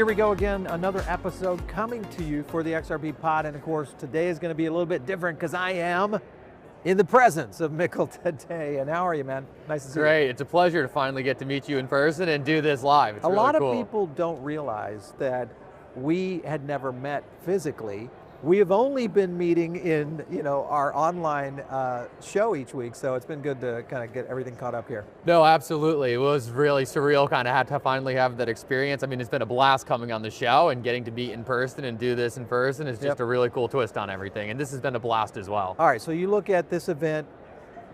Here we go again, another episode coming to you for the XRP Pod, and of course today is going to be a little bit different because I am in the presence of Mikkel today. And how are you, man? Nice to see you. Great, it's a pleasure to finally get to meet you in person and do this live. It's a really lot cool. of people don't realize that we had never met physically. We have only been meeting in, our online show each week, so it's been good to kind of get everything caught up here. No, absolutely. It was really surreal kind of had to finally have that experience. I mean, it's been a blast coming on the show, and getting to be in person and do this in person is just a really cool twist on everything, and this has been a blast as well. All right, so you look at this event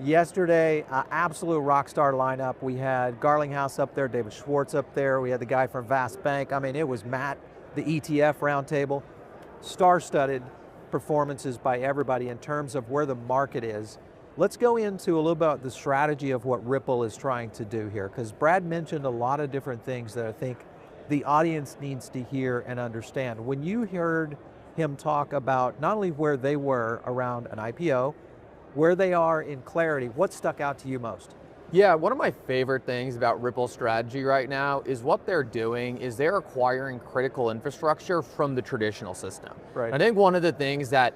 yesterday, absolute rock star lineup. We had Garlinghouse up there, David Schwartz up there, we had the guy from Vast Bank. I mean, it was Matt, the ETF roundtable. Star-studded performances by everybody in terms of where the market is. Let's go into a little bit about the strategy of what Ripple is trying to do here, because Brad mentioned a lot of different things that I think the audience needs to hear and understand. When you heard him talk about not only where they were around an IPO, where they are in clarity, what stuck out to you most? Yeah, one of my favorite things about Ripple's strategy right now is what they're doing is they're acquiring critical infrastructure from the traditional system. Right. I think one of the things that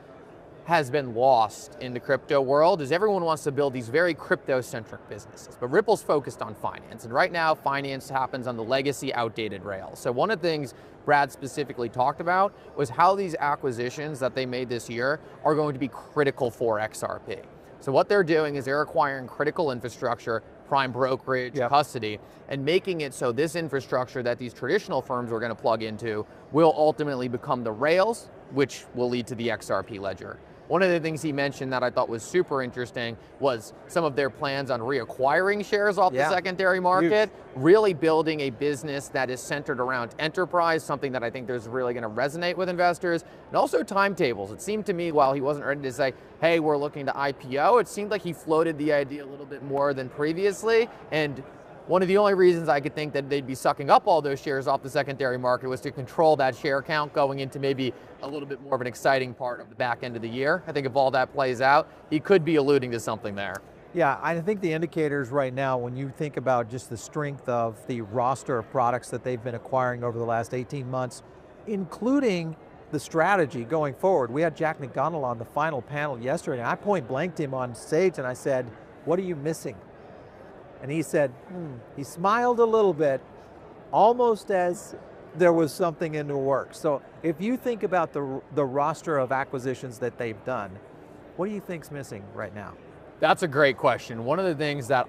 has been lost in the crypto world is everyone wants to build these very crypto-centric businesses, but Ripple's focused on finance, and right now finance happens on the legacy outdated rails. So one of the things Brad specifically talked about was how these acquisitions that they made this year are going to be critical for XRP. So what they're doing is they're acquiring critical infrastructure, prime brokerage, custody, and making it so this infrastructure that these traditional firms are going to plug into will ultimately become the rails, which will lead to the XRP ledger. One of the things he mentioned that I thought was super interesting was some of their plans on reacquiring shares off the secondary market, really building a business that is centered around enterprise, something that I think there's really going to resonate with investors, and also timetables. It seemed to me, while he wasn't ready to say, hey, we're looking to IPO, it seemed like he floated the idea a little bit more than previously, and one of the only reasons I could think that they'd be sucking up all those shares off the secondary market was to control that share count going into maybe a little bit more of an exciting part of the back end of the year. I think if all that plays out, he could be alluding to something there. Yeah, I think the indicators right now, when you think about just the strength of the roster of products that they've been acquiring over the last 18 months, including the strategy going forward. We had Jack McDonald on the final panel yesterday, and I point blanked him on stage and I said, what are you missing? And he said, he smiled a little bit, almost as there was something in the works. So if you think about the roster of acquisitions that they've done, what do you think's missing right now? That's a great question. One of the things that